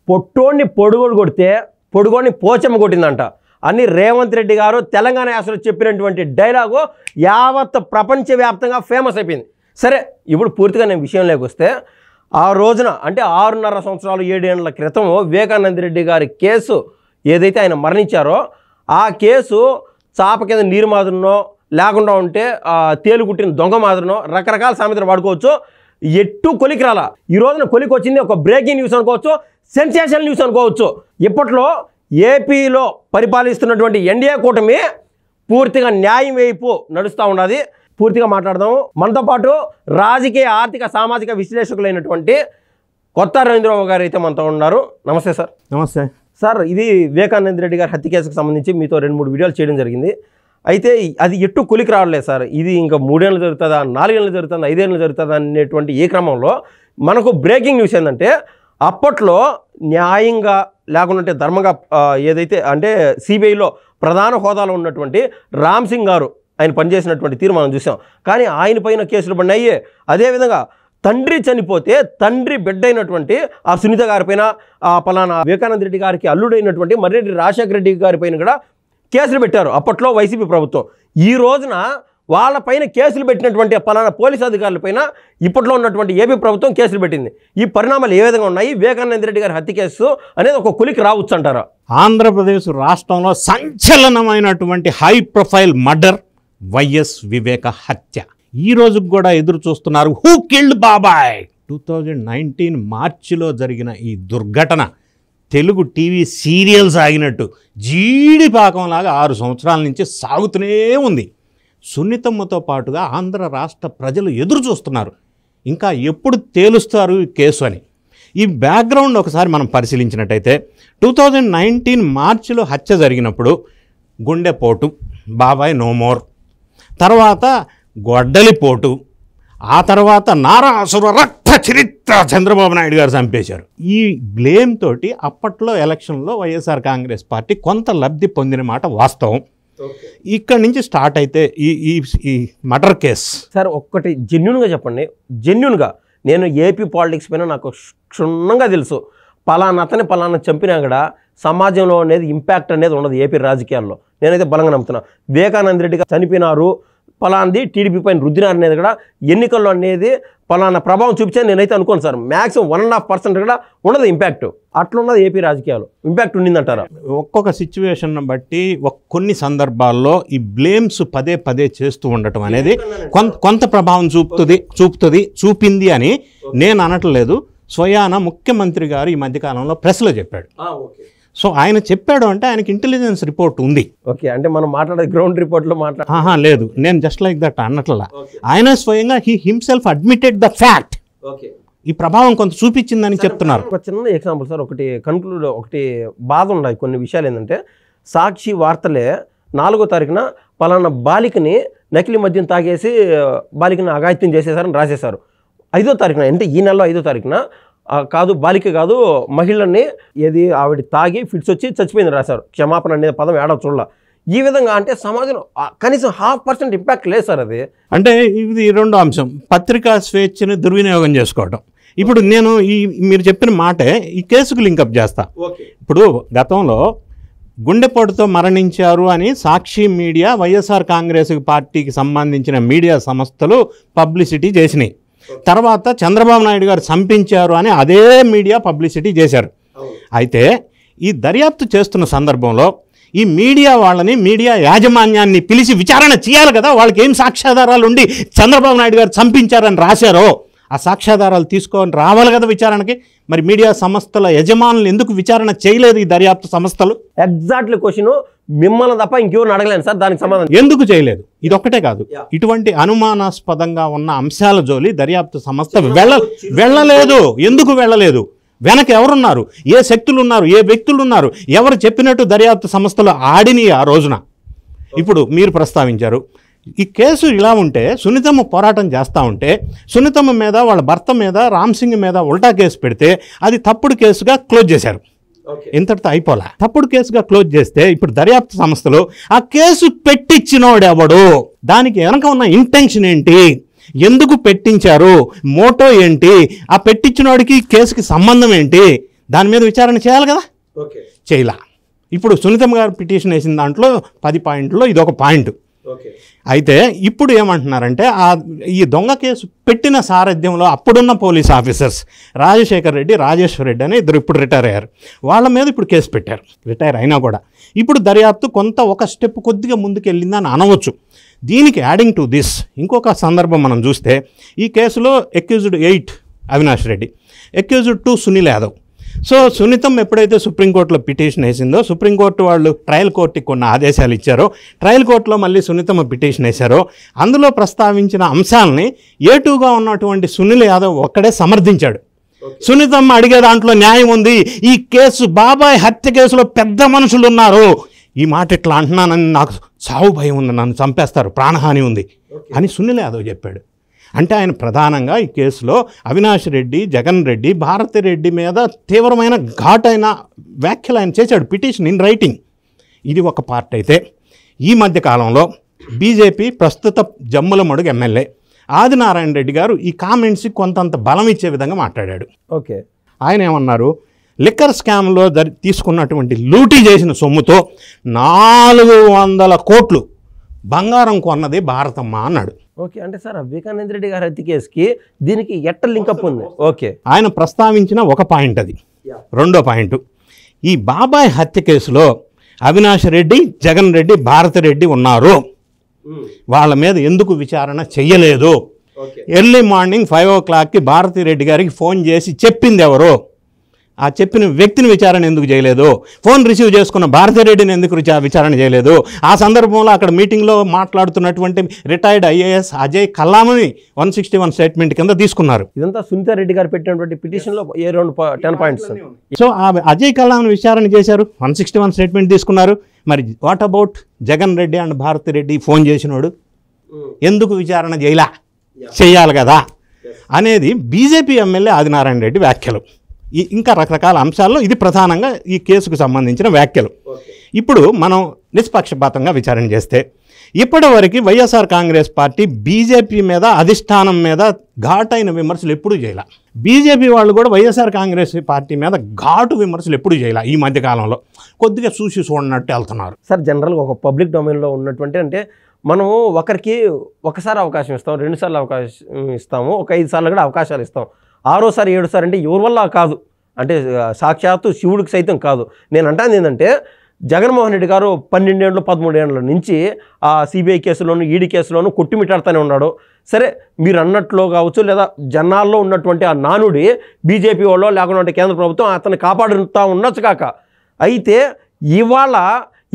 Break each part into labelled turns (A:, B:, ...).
A: పొట్టోడిని పొడుగోడు కొడితే పొడుగోడిని పోచమ్మ కొట్టిందంట అని రేవంత్ రెడ్డి గారు తెలంగాణ యాసలో చెప్పినటువంటి డైలాగు యావత్ ప్రపంచవ్యాప్తంగా ఫేమస్ అయిపోయింది. సరే, ఇప్పుడు పూర్తిగా నేను విషయంలోకి వస్తే, ఆ రోజున అంటే 6.5 సంవత్సరాలు 7 ఏళ్ల క్రితం వివేకానంద రెడ్డి గారి కేసు ఏదైతే ఆయన మరణించారో ఆ కేసు చాప కింద నీరు మాదిరినో లేకుండా ఉంటే తేలు కుట్టిన దొంగ మాదిరినో రకరకాల సామెతలు వాడుకోవచ్చు. ఎట్టు కొలికి రాలా. ఈ రోజున కొలికి వచ్చింది ఒక బ్రేకింగ్ న్యూస్ అనుకోవచ్చు, సెన్సేషనల్ న్యూస్ అనుకోవచ్చు. ఇప్పట్లో ఏపీలో పరిపాలిస్తున్నటువంటి ఎన్డీఏ కూటమి పూర్తిగా న్యాయం వైపు నడుస్తూ ఉన్నది. పూర్తిగా మాట్లాడదాము. మనతో పాటు రాజకీయ ఆర్థిక సామాజిక విశ్లేషకులైనటువంటి కొత్త రవీంద్రబాబు గారు అయితే మనతో ఉన్నారు. నమస్తే సార్.
B: నమస్తే
A: సార్. ఇది వివేకానంద రెడ్డి గారి హత్య కేసుకు సంబంధించి మీతో 2-3 వీడియోలు చేయడం జరిగింది. అయితే అది ఎట్టు కొలికి రావట్లేదు సార్. ఇది ఇంకా 3 ఏళ్ళు జరుగుతుందా, 4 ఏళ్ళు జరుగుతుందా, 5 ఏళ్ళు జరుగుతుందా అనేటువంటి ఈ క్రమంలో మనకు బ్రేకింగ్ న్యూస్ ఏంటంటే, అప్పట్లో న్యాయంగా లేకుంటే ధర్మంగా ఏదైతే అంటే సిబిఐలో ప్రధాన హోదాలో ఉన్నటువంటి రామ్ సింగ్ గారు ఆయన పనిచేసినటువంటి తీరు మనం చూసాం. కానీ ఆయన పైన కేసులు పడినాయి. అదేవిధంగా తండ్రి చనిపోతే తండ్రి బిడ్డ అయినటువంటి ఆ సునీత గారి పైన, పలానా వివేకానంద రెడ్డి గారికి అల్లుడైనటువంటి మర్రెడ్డి రాజశేఖర రెడ్డి గారి పైన కూడా కేసులు పెట్టారు అప్పట్లో వైసీపీ ప్రభుత్వం. ఈ రోజున వాళ్ళపైన కేసులు పెట్టినటువంటి పలానా పోలీసు అధికారులపైన ఇప్పట్లో ఉన్నటువంటి ఏపీ ప్రభుత్వం కేసులు పెట్టింది. ఈ పరిణామాలు ఏ విధంగా ఉన్నాయి? వివేకానంద రెడ్డి గారి హత్య కేసు అనేది ఒక కొలికి రావచ్చు అంటారా?
B: ఆంధ్రప్రదేశ్ రాష్ట్రంలో సంచలనమైనటువంటి హై ప్రొఫైల్ మర్డర్ వైఎస్ వివేక హత్య. ఈ రోజుకు కూడా ఎదురు చూస్తున్నారు. హూ కిల్డ్ బాబాయ్? 2019 మార్చిలో జరిగిన ఈ దుర్ఘటన తెలుగు టీవీ సీరియల్స్ ఆగినట్టు జీడిపాకంలాగా 6 సంవత్సరాల నుంచి సాగుతూనే ఉంది. సున్నితమ్మతో పాటుగా ఆంధ్ర రాష్ట్ర ప్రజలు ఎదురు చూస్తున్నారు, ఇంకా ఎప్పుడు తేలుస్తారు ఈ కేసు అని. ఈ బ్యాక్గ్రౌండ్ ఒకసారి మనం పరిశీలించినట్టయితే 2019 మార్చిలో హత్య జరిగినప్పుడు గుండెపోటు, బాబాయ్ నోమోర్, తర్వాత గొడ్డలిపోటు, ఆ తర్వాత నారాసుర రక్త చరిత్ర చంద్రబాబు నాయుడు గారు చంపేశారు. ఈ బ్లేమ్ తోటి అప్పట్లో ఎలక్షన్లో వైఎస్ఆర్ కాంగ్రెస్ పార్టీ కొంత లబ్ధి పొందిన మాట వాస్తవం. ఇక్కడ నుంచి స్టార్ట్ అయితే ఈ మర్డర్ కేస్.
A: సార్, ఒక్కటి జెన్యున్గా చెప్పండి. జెన్యున్గా నేను ఏపీ పాలిటిక్స్ పైన నాకు క్షుణ్ణంగా తెలుసు. పలానా అతని పలానా చంపినా కూడా సమాజంలో అనేది ఇంపాక్ట్ అనేది ఉండదు ఏపీ రాజకీయాల్లో. నేనైతే బలంగా నమ్ముతున్నా. వివేకానంద రెడ్డి గారు చనిపోయినారు, పలాంది టీడీపీ పైన రుద్దినారు అనేది కూడా ఎన్నికల్లో అనేది పలానా ప్రభావం చూపించని నేనైతే అనుకోను సార్. మ్యాక్సిమం 1.5% కూడా ఉండదు ఇంపాక్ట్. అట్లున్నది ఏపీ రాజకీయాలు. ఇంపాక్ట్ ఉండిందంటారా?
B: ఒక్కొక్క సిచ్యువేషన్ బట్టి కొన్ని సందర్భాల్లో ఈ బ్లేమ్స్ పదే పదే చేస్తూ ఉండటం అనేది కొంత ప్రభావం చూపింది అని నేను అనట్లేదు. స్వయాన ముఖ్యమంత్రి గారు ఈ మధ్యకాలంలో ప్రెస్లో చెప్పాడు. సో ఆయన చెప్పాడు అంటే ఆయనకి ఇంటెలిజెన్స్ రిపోర్ట్ ఉంది.
A: ఓకే, అంటే మనం మాట్లాడే గ్రౌండ్ రిపోర్ట్లో
B: లేదు, నేను జస్ట్ లైక్ దట్ అన్నట్లా. ఆయన స్వయంగా he himself admitted the fact. ఈ ప్రభావం కొంత చూపించిందని చెప్తున్నారు.
A: ఒక చిన్న ఎగ్జాంపుల్ సార్, ఒకటి బాధ ఉన్నాయి కొన్ని విషయాలు. ఏంటంటే సాక్షి వార్తలే 4వ తారీఖున పలానా బాలికని నకిలీ మద్యం తాగేసి బాలికని అఘాయిత్యం చేసేసారని రాసేశారు. 5వ తారీఖున, అంటే ఈ నెలలో 5వ తారీఖున కాదు, బాలిక కాదు, మహిళని ఏది ఆవిడ తాగి ఫిట్స్ వచ్చి చచ్చిపోయింది రాశారు. క్షమాపణ అనేది పదం ఏడవ చూడాల. ఈ విధంగా అంటే సమాజంలో కనీసం 0.5% ఇంపాక్ట్ లేదు సార్. అది
B: అంటే ఇది రెండో అంశం, పత్రికా స్వేచ్ఛని దుర్వినియోగం చేసుకోవడం. ఇప్పుడు నేను మీరు చెప్పిన మాటే ఈ కేసుకు లింకప్ చేస్తా. ఇప్పుడు గతంలో గుండెపోటుతో మరణించారు అని సాక్షి మీడియా, వైఎస్ఆర్ కాంగ్రెస్ పార్టీకి సంబంధించిన మీడియా సంస్థలు పబ్లిసిటీ చేసినాయి. తర్వాత చంద్రబాబు నాయుడు గారు చంపించారు అని అదే మీడియా పబ్లిసిటీ చేశారు. అయితే ఈ దర్యాప్తు చేస్తున్న సందర్భంలో ఈ మీడియా వాళ్ళని, మీడియా యాజమాన్యాన్ని పిలిచి విచారణ చేయాలి కదా. వాళ్ళకి ఏం సాక్ష్యాధారాలు ఉండి చంద్రబాబు నాయుడు గారు చంపించారని రాశారో ఆ సాక్ష్యాధారాలు తీసుకొని రావాలి కదా విచారణకి. మరి మీడియా సంస్థల యజమానులు ఎందుకు విచారణ చేయలేదు ఈ దర్యాప్తు సంస్థలు?
A: ఎగ్జాక్ట్లీ క్వశ్చన్ మిమ్మల్ని తప్ప ఇంకెవరు అడగలేను సార్. దానికి సమాధానం
B: ఎందుకు చేయలేదు? ఇది ఒక్కటే కాదు, ఇటువంటి అనుమానాస్పదంగా ఉన్న అంశాల జోలి దర్యాప్తు సంస్థ వెళ్ళలేదు. ఎందుకు వెళ్ళలేదు? వెనక ఎవరున్నారు? ఏ శక్తులు ఉన్నారు? ఏ వ్యక్తులు ఉన్నారు? ఎవరు చెప్పినట్టు దర్యాప్తు సంస్థలు ఆడిని ఆ రోజున? ఇప్పుడు మీరు ప్రస్తావించారు ఈ కేసు ఇలా ఉంటే, సునీతమ్మ పోరాటం చేస్తూ ఉంటే సునీతమ్మ మీద, వాళ్ళ భర్త మీద, రామ్ సింగ్ మీద ఉల్టా కేసు పెడితే అది తప్పుడు కేసుగా క్లోజ్ చేశారు. ఇంతటితో అయిపోలే. తప్పుడు కేసుగా క్లోజ్ చేస్తే ఇప్పుడు దర్యాప్తు సంస్థలు ఆ కేసు పెట్టించినోడు ఎవడు, దానికి వెనక ఉన్న ఇంటెన్షన్ ఏంటి, ఎందుకు పెట్టించారు, మోటో ఏంటి, ఆ పెట్టించినోడికి కేసుకి సంబంధం ఏంటి, దాని మీద విచారణ చేయాలి కదా,
A: ఓకే
B: చేయలా. ఇప్పుడు సునీతమ్మ గారు పిటిషన్ వేసిన దాంట్లో 10 పాయింట్లో ఇది ఒక పాయింట్.
A: ఓకే
B: అయితే ఇప్పుడు ఏమంటున్నారంటే ఈ దొంగ కేసు పెట్టిన సారథ్యంలో అప్పుడున్న పోలీస్ ఆఫీసర్స్ రాజశేఖర్ రెడ్డి, రాజేశ్వర్ రెడ్డి అని ఇద్దరు ఇప్పుడు రిటైర్ అయ్యారు. వాళ్ళ మీద ఇప్పుడు కేసు పెట్టారు. రిటైర్ అయినా కూడా ఇప్పుడు దర్యాప్తు కొంత ఒక స్టెప్ కొద్దిగా ముందుకెళ్ళిందని అనవచ్చు. దీనికి యాడింగ్ టు దిస్ ఇంకొక సందర్భం మనం చూస్తే, ఈ కేసులో accused 8 Avinash Reddy, accused 2 Sunil Yadav. So సునీతం ఎప్పుడైతే సుప్రీంకోర్టులో పిటిషన్ వేసిందో, సుప్రీంకోర్టు వాళ్ళు ట్రయల్ కోర్టుకి కొన్ని ఆదేశాలు ఇచ్చారో, ట్రయల్ కోర్టులో మళ్ళీ సునీతమ్మ పిటిషన్ వేశారో, అందులో ప్రస్తావించిన అంశాలని A2గా ఉన్నటువంటి సునీల్ యాదవ్ ఒక్కడే సమర్థించాడు. సునీతమ్మ అడిగే దాంట్లో న్యాయం ఉంది, ఈ కేసు బాబాయ్ హత్య కేసులో పెద్ద మనుషులు ఉన్నారు, ఈ మాట ఇట్లా అంటున్నానని నాకు సావు భయం ఉంది, నన్ను చంపేస్తారు, ప్రాణహాని ఉంది అని సునీల్ యాదవ్ చెప్పాడు. అంటే ఆయన ప్రధానంగా ఈ కేసులో అవినాష్ రెడ్డి, జగన్ రెడ్డి, భారతిరెడ్డి మీద తీవ్రమైన ఘాటైన వ్యాఖ్యలు ఆయన చేశాడు, పిటిషన్ ఇన్ రైటింగ్. ఇది ఒక పార్ట్. అయితే ఈ మధ్యకాలంలో బీజేపీ ప్రస్తుత జమ్ములమడుగు ఎమ్మెల్యే ఆదినారాయణ రెడ్డి గారు ఈ కామెంట్స్కి కొంతంత బలం ఇచ్చే విధంగా మాట్లాడాడు.
A: ఓకే
B: ఆయన ఏమన్నారు, లిక్కర్ స్కామ్లో తీసుకున్నటువంటి లూటీ చేసిన సొమ్ముతో 400 కోట్లు బంగారం కొన్నది భారతమ్మ అన్నాడు.
A: ఓకే అంటే సార్ వివేకానంద రెడ్డి గారి హత్య కేసుకి దీనికి ఎట్ట లింకప్ ఉంది? ఓకే
B: ఆయన ప్రస్తావించిన ఒక పాయింట్ అది. రెండో పాయింట్, ఈ బాబాయ్ హత్య కేసులో అవినాష్ రెడ్డి, జగన్ రెడ్డి, భారతిరెడ్డి ఉన్నారు, వాళ్ళ మీద ఎందుకు విచారణ చెయ్యలేదు? ఎర్లీ మార్నింగ్ 5 o'clockకి భారతిరెడ్డి గారికి ఫోన్ చేసి చెప్పింది ఎవరు? ఆ చెప్పిన వ్యక్తిని విచారణ ఎందుకు చేయలేదు? ఫోన్ రిసీవ్ చేసుకున్న భారతిరెడ్డిని ఎందుకు విచారణ చేయలేదు? ఆ సందర్భంలో అక్కడ మీటింగ్లో మాట్లాడుతున్నటువంటి రిటైర్డ్ IAS అజయ్ కల్లామని 161 స్టేట్మెంట్ కింద తీసుకున్నారు.
A: ఇదంతా సునీత రెడ్డి గారు పెట్టినటువంటి పిటిషన్లో 10 పాయింట్స్.
B: సో ఆ అజయ్ కల్లామని విచారణ చేశారు, 161 స్టేట్మెంట్ తీసుకున్నారు. మరి what about Jagan Reddy and Bharathi Reddy phone చేసినోడు ఎందుకు విచారణ చేయలా? చేయాలి కదా అనేది బీజేపీ ఎమ్మెల్యే ఆదినారాయణ రెడ్డి వ్యాఖ్యలు. ఇంకా రకరకాల అంశాల్లో ఇది ప్రధానంగా ఈ కేసుకు సంబంధించిన వ్యాఖ్యలు. ఇప్పుడు మనం నిష్పక్షపాతంగా విచారణ చేస్తే, ఇప్పటివరకు వైఎస్ఆర్ కాంగ్రెస్ పార్టీ బీజేపీ మీద, అధిష్టానం మీద ఘాటైన విమర్శలు ఎప్పుడూ చేయాల. బీజేపీ వాళ్ళు కూడా వైఎస్ఆర్ కాంగ్రెస్ పార్టీ మీద ఘాటు విమర్శలు ఎప్పుడూ చేయాల. ఈ మధ్యకాలంలో కొద్దిగా చూడనట్టు వెళ్తున్నారు.
A: సార్ జనరల్గా ఒక పబ్లిక్ డొమైన్లో ఉన్నటువంటి, అంటే మనం ఒకరికి ఒకసారి అవకాశం ఇస్తాం, 2 సార్లు అవకాశం ఇస్తాము, ఒక 5 సార్లు కూడా అవకాశాలు ఇస్తాం. 6వ సారి 7వ సారి అంటే ఎవరి వల్ల కాదు, అంటే సాక్షాత్తు శివుడికి సైతం కాదు. నేను అంటాను ఏంటంటే, జగన్మోహన్ రెడ్డి గారు 12 ఏళ్ళు 13 ఏళ్ళ నుంచి ఆ సిబిఐ కేసులోను, ఈడీ కేసులోను కొట్టిమిట్టాడుతూనే ఉన్నాడు. సరే మీరు అన్నట్లో కావచ్చు, లేదా జనాల్లో ఉన్నటువంటి ఆ నానుడి బీజేపీ వాళ్ళు లేకుండా కేంద్ర ప్రభుత్వం అతన్ని కాపాడుతూ ఉండొచ్చు కాక. అయితే ఇవాళ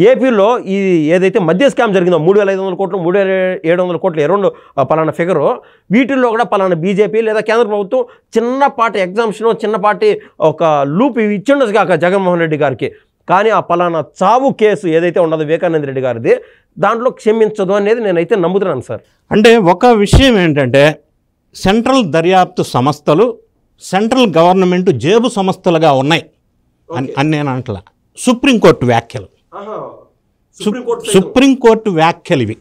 A: ఏపీలో ఈ ఏదైతే మద్య స్కామ్ జరిగిందో 3,500 కోట్లు, 3,700 కోట్లు ఎరౌండ్ పలానా ఫిగరు, వీటిల్లో కూడా పలానా బీజేపీ లేదా కేంద్ర ప్రభుత్వం చిన్నపాటి ఎగ్జామ్షన్, చిన్నపాటి ఒక లూప్ ఇచ్చిండొచ్చు కాక జగన్మోహన్ రెడ్డి గారికి. కానీ ఆ పలానా చావు కేసు ఏదైతే ఉండదో వివేకానంద రెడ్డి గారిది, దాంట్లో క్షమించదు అనేది నేనైతే నమ్ముతున్నాను సార్.
B: అంటే ఒక విషయం ఏంటంటే, సెంట్రల్ దర్యాప్తు సంస్థలు సెంట్రల్ గవర్నమెంట్ జేబు సంస్థలుగా ఉన్నాయి అని నేను అంటలా. సుప్రీంకోర్టు వ్యాఖ్యలు, సుప్రీంకోర్టు వ్యాఖ్యలు ఇవి.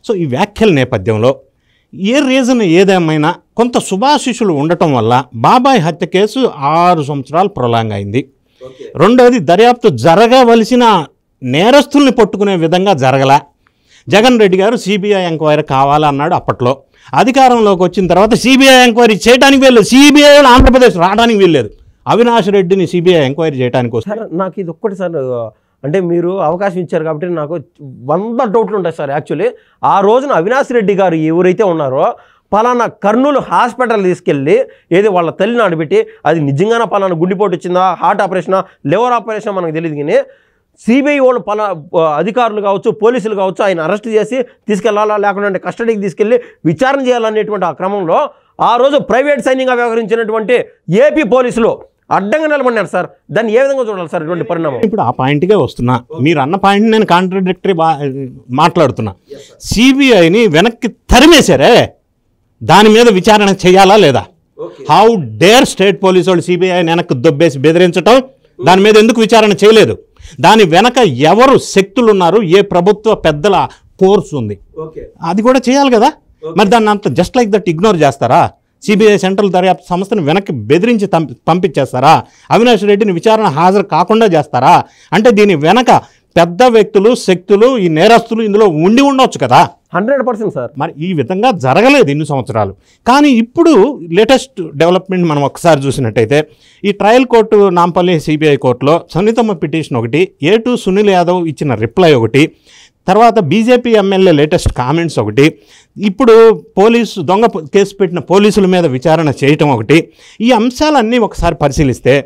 B: సో ఈ వ్యాఖ్యల నేపథ్యంలో ఏ రీజన్ ఏదేమైనా కొంత శుభాశిషులు ఉండటం వల్ల బాబాయ్ హత్య కేసు 6 సంవత్సరాలు ప్రొలాంగ్ అయింది. రెండోది, దర్యాప్తు జరగవలసిన నేరస్తుల్ని పట్టుకునే విధంగా జరగల. జగన్ రెడ్డి గారు సిబిఐ ఎంక్వైరీ కావాలన్నాడు. అప్పట్లో అధికారంలోకి వచ్చిన తర్వాత సిబిఐ ఎంక్వైరీ చేయడానికి వీల్లేదు, సిబిఐ ఆంధ్రప్రదేశ్ రావడానికి వీల్లేదు. అవినాష్ రెడ్డిని సిబిఐ ఎంక్వైరీ చేయడానికి వస్తారు.
A: నాకు ఇది ఒక్కటి సార్, అంటే మీరు అవకాశం ఇచ్చారు కాబట్టి నాకు 100 డౌట్లు ఉంటాయి సార్. యాక్చువల్లీ ఆ రోజున అవినాష్ రెడ్డి గారు ఎవరైతే ఉన్నారో పలానా కర్నూలు హాస్పిటల్ తీసుకెళ్ళి ఏది వాళ్ళ తల్లిని ఆడబెట్టి, అది నిజంగానే పలానా గుండెపోటు వచ్చిందా, హార్ట్ ఆపరేషనా, లివర్ ఆపరేషన్ మనకు తెలియదు. కానీ సిబిఐ వాళ్ళు అధికారులు కావచ్చు, పోలీసులు కావచ్చు, ఆయన అరెస్ట్ చేసి తీసుకెళ్లాలా, లేకుంటే కస్టడీకి తీసుకెళ్ళి విచారణ చేయాలనేటువంటి ఆ క్రమంలో ఆ రోజు ప్రైవేట్ సైన్యంగా వ్యవహరించినటువంటి ఏపీ పోలీసులు అడ్డంగా నిలబడినారు సార్. దాన్ని ఏ విధంగా చూడాలి సార్ ఇటువంటి పరిణామం?
B: ఇప్పుడు ఆ పాయింట్కే వస్తున్నా. మీరు అన్న పాయింట్ నేను కాంట్రడిక్టరీ మాట్లాడుతున్నా. సిబిఐని వెనక్కి తరిమేశారే, దాని మీద విచారణ చేయాలా లేదా? హౌ డేర్ స్టేట్ పోలీసు వాళ్ళు సిబిఐ వెనక్కి దొబ్బేసి బెదిరించటం, దాని మీద ఎందుకు విచారణ చేయలేదు? దాని వెనక ఎవరు శక్తులు ఉన్నారు, ఏ ప్రభుత్వ పెద్దల ఫోర్స్ ఉంది, అది కూడా చేయాలి కదా. మరి దాన్ని అంత జస్ట్ లైక్ దట్ ఇగ్నోర్ చేస్తారా? సిబిఐ సెంట్రల్ దర్యాప్తు సంస్థను వెనక్కి బెదిరించి పంపించేస్తారా? అవినాష్ రెడ్డిని విచారణ హాజరు కాకుండా చేస్తారా? అంటే దీని వెనక పెద్ద వ్యక్తులు, శక్తులు, ఈ నేరస్తులు ఇందులో ఉండొచ్చు కదా.
A: 100% సార్.
B: మరి ఈ విధంగా జరగలేదు ఇన్ని సంవత్సరాలు. కానీ ఇప్పుడు లేటెస్ట్ డెవలప్మెంట్ మనం ఒకసారి చూసినట్టయితే ఈ ట్రయల్ కోర్టు నాంపల్లి సిబిఐ కోర్టులో సునీతమ్మ పిటిషన్ ఒకటి, A2 సునీల్ యాదవ్ ఇచ్చిన రిప్లై ఒకటి, తర్వాత బీజేపీ ఎమ్మెల్యే లేటెస్ట్ కామెంట్స్ ఒకటి, ఇప్పుడు దొంగ కేసు పెట్టిన పోలీసుల మీద విచారణ చేయటం ఒకటి, ఈ అంశాలన్నీ ఒకసారి పరిశీలిస్తే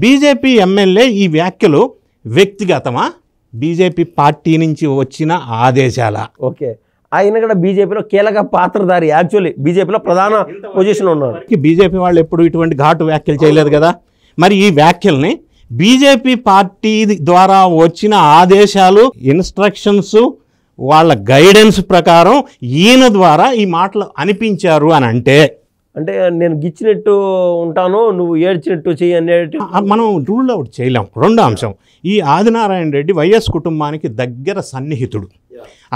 B: బీజేపీ ఎమ్మెల్యే ఈ వ్యాఖ్యలు వ్యక్తిగతమా, బీజేపీ పార్టీ నుంచి వచ్చిన ఆదేశాల?
A: ఓకే, ఆయన కూడా బీజేపీలో కీలక పాత్రధారి, యాక్చువల్లీ బీజేపీలో ప్రధాన పొజిషన్ ఉన్నారు.
B: బీజేపీ వాళ్ళు ఎప్పుడు ఇటువంటి ఘాటు వ్యాఖ్యలు చేయలేదు కదా. మరి ఈ వ్యాఖ్యల్ని బీజేపీ పార్టీ ద్వారా వచ్చిన ఆదేశాలు, ఇన్స్ట్రక్షన్స్, వాళ్ళ గైడెన్స్ ప్రకారం ఈయన ద్వారా ఈ మాటలు అనిపించారు అని అంటే
A: నేను గిచ్చినట్టు ఉంటాను, నువ్వు ఏడ్చినట్టు చెయ్యి అనేటి
B: మనం రూల్ అవుట్ చేయలేం. రెండో అంశం, ఈ ఆదినారాయణ రెడ్డి వైఎస్ కుటుంబానికి దగ్గర సన్నిహితుడు.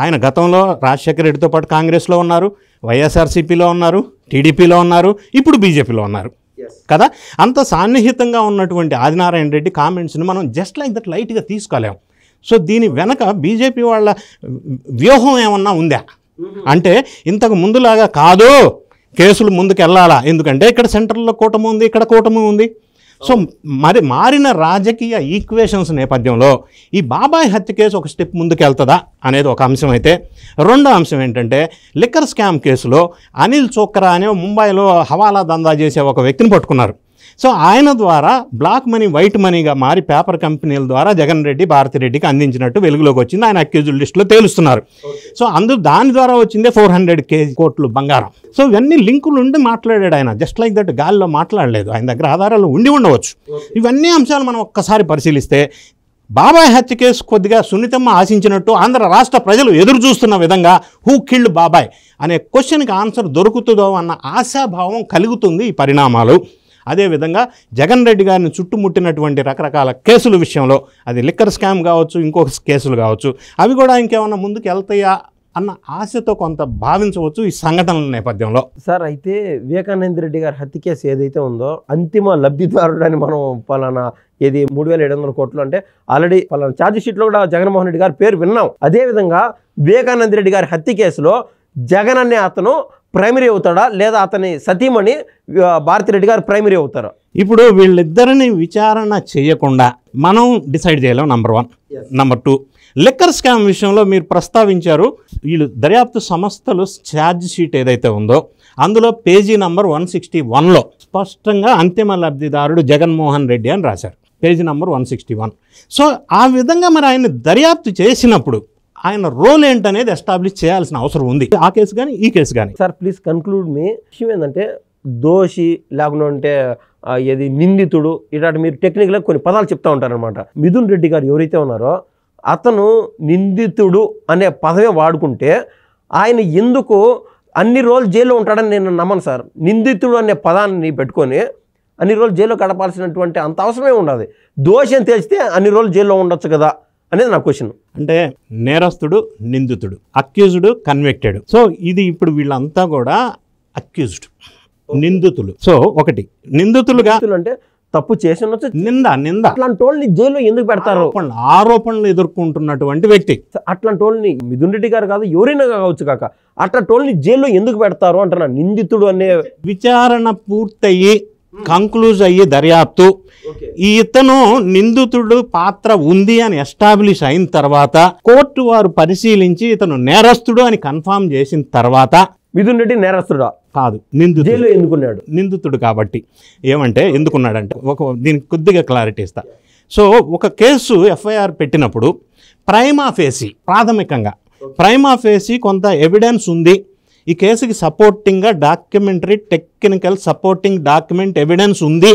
B: ఆయన గతంలో రాజశేఖర రెడ్డితో పాటు కాంగ్రెస్లో ఉన్నారు, వైఎస్ఆర్సీపీలో ఉన్నారు, టీడీపీలో ఉన్నారు, ఇప్పుడు బీజేపీలో ఉన్నారు కదా. అంత సన్నిహితంగా ఉన్నటువంటి ఆదినారాయణ రెడ్డి కామెంట్స్ని మనం జస్ట్ లైక్ దట్ లైట్గా తీసుకోలేం. సో దీని వెనక బీజేపీ వాళ్ళ వ్యూహం ఏమన్నా ఉందా అంటే, ఇంతకు ముందులాగా కాదు, కేసులు ముందుకు వెళ్ళాలా, ఎందుకంటే ఇక్కడ సెంట్రల్లో కూటమి ఉంది, ఇక్కడ కూటమి ఉంది. సో మరి మారిన రాజకీయ ఈక్వేషన్స్ నేపథ్యంలో ఈ బాబాయ్ హత్య కేసు ఒక స్టెప్ ముందుకు వెళ్తుందా అనేది ఒక అంశం అయితే, రెండో అంశం ఏంటంటే లిక్కర్ స్కామ్ కేసులో అనిల్ చోక్రా అనే ముంబైలో హవాలా దందా చేసే ఒక వ్యక్తిని పట్టుకున్నారు. సో ఆయన ద్వారా బ్లాక్ మనీ వైట్ మనీగా మారి పేపర్ కంపెనీల ద్వారా జగన్ రెడ్డి, భారతిరెడ్డికి అందించినట్టు వెలుగులోకి వచ్చింది. ఆయన అక్యూజ్డ్ లిస్టులో తేలుస్తున్నారు. సో దాని ద్వారా వచ్చిందే 400 కోట్లు బంగారం. సో ఇవన్నీ లింకులు ఉండి మాట్లాడాడు ఆయన, జస్ట్ లైక్ దట్ గాలిలో మాట్లాడలేదు. ఆయన దగ్గర ఆధారాలు ఉండవచ్చు. ఇవన్నీ అంశాలు మనం ఒక్కసారి పరిశీలిస్తే బాబాయ్ హత్య కేసు కొద్దిగా సున్నితమ్మ ఆశించినట్టు ఆంధ్ర రాష్ట్ర ప్రజలు ఎదురు చూస్తున్న విధంగా హూ కిల్డ్ బాబాయ్ అనే క్వశ్చన్కి ఆన్సర్ దొరుకుతుందో అన్న ఆశాభావం కలుగుతుంది ఈ పరిణామాలు. అదేవిధంగా జగన్ రెడ్డి గారిని చుట్టుముట్టినటువంటి రకరకాల కేసుల విషయంలో, అది లిక్కర్ స్కామ్ కావచ్చు, ఇంకొక కేసులు కావచ్చు, అవి కూడా ఇంకేమన్నా ముందుకు వెళ్తాయా అన్న ఆశతో కొంత భావించవచ్చు ఈ సంఘటనల నేపథ్యంలో.
A: సార్, అయితే వివేకానంద రెడ్డి గారి హత్య కేసు ఏదైతే ఉందో అంతిమ లబ్ధిదారుడని మనం పలానా 3,700 కోట్లు అంటే ఆల్రెడీ పలానా ఛార్జ్ షీట్లో కూడా జగన్మోహన్ రెడ్డి గారి పేరు విన్నాం. అదేవిధంగా వివేకానంద రెడ్డి గారి హత్య కేసులో జగన్ అనే అతను ప్రైమరీ అవుతాడా, లేదా అతని సతీమణి భారతిరెడ్డి గారు ప్రైమరీ అవుతారా?
B: ఇప్పుడు వీళ్ళిద్దరిని విచారణ చేయకుండా మనం డిసైడ్ చేయలేం, నంబర్ 1. నంబర్ 2, లిక్కర్ స్కామ్ విషయంలో మీరు ప్రస్తావించారు. వీళ్ళు దర్యాప్తు సంస్థలు ఛార్జ్ షీట్ ఏదైతే ఉందో అందులో పేజీ నంబర్ 161లో స్పష్టంగా అంతిమ లబ్ధిదారుడు జగన్మోహన్ రెడ్డి అని రాశారు, పేజీ నంబర్ 161. సో ఆ విధంగా మరి ఆయన దర్యాప్తు చేసినప్పుడు ఆయన రోల్ ఏంటనేది ఎస్టాబ్లిష్ చేయాల్సిన అవసరం ఉంది, ఆ కేసు కానీ ఈ కేసు కానీ.
A: సార్ ప్లీజ్ కన్క్లూడ్ మీ విషయం ఏంటంటే, దోషి లేకుంటే నిందితుడు ఇలాంటి మీరు టెక్నికల్గా కొన్ని పదాలు చెప్తూ ఉంటారనమాట. మిథున్ రెడ్డి గారు ఎవరైతే ఉన్నారో అతను నిందితుడు అనే పదమే వాడుకుంటే ఆయన ఎందుకు అన్ని రోజులు జైల్లో ఉంటాడని నేను నమ్మను సార్. నిందితుడు అనే పదాన్ని పెట్టుకొని అన్ని రోజులు జైల్లో గడపాల్సినటువంటి అంత అవసరమే ఉండదు. దోషి అని తెలిస్తే అన్ని రోజులు జైల్లో ఉండొచ్చు కదా అనేది నా క్వశ్చన్.
B: అంటే నేరస్తుడు, నిందితుడు, అక్యూజ్డ్, కన్విక్టెడ్. సో ఇది ఇప్పుడు వీళ్ళంతా కూడా అక్యూజ్డ్, నిందితులు. సో ఒకటి నిందితులుగా
A: అంటే తప్పు చేసి ఉండొచ్చు,
B: నింద
A: అట్లాంటి వాళ్ళని జైల్లో ఎందుకు పెడతారు?
B: ఆరోపణలు ఎదుర్కొంటున్నటువంటి వ్యక్తి.
A: అట్లాంటి వాళ్ళని మిథున్ రెడ్డి గారు కాదు ఎవరైనా కావచ్చు కాక అట్లాంటి వాళ్ళని జైల్లో ఎందుకు పెడతారు అంటున్నా. నిందితుడు అనే
B: విచారణ పూర్తయ్యి కంక్లూజ్ అయ్యి దర్యాప్తు ఇతను నిందితుడు పాత్ర ఉంది అని ఎస్టాబ్లిష్ అయిన తర్వాత కోర్టు వారు పరిశీలించి ఇతను నేరస్తుడు అని కన్ఫర్మ్ చేసిన తర్వాత
A: మిథున్ రెడ్డి నేరస్తుడా
B: కాదు, నిందితుడు.
A: ఎందుకున్నాడు?
B: నిందితుడు కాబట్టి ఏమంటే ఎందుకున్నాడంటే దీనికి కొద్దిగా క్లారిటీ ఇస్తా. సో ఒక కేసు ఎఫ్ఐఆర్ పెట్టినప్పుడు ప్రైమా ఫేసి ప్రాథమికంగా కొంత ఎవిడెన్స్ ఉంది, ఈ కేసుకి సపోర్టింగ్గా documentary technical supporting document evidence ఉంది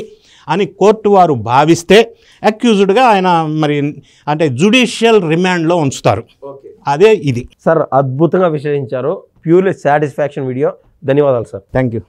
B: అని కోర్టు వారు భావిస్తే అక్యూజ్డ్గా ఆయన మరి అంటే జ్యుడిషియల్ రిమాండ్లో ఉంచుతారు. అదే ఇది.
A: సార్ అద్భుతంగా విశ్లేషించారు. Purely satisfaction video. ధన్యవాదాలు సార్.
B: Thank you.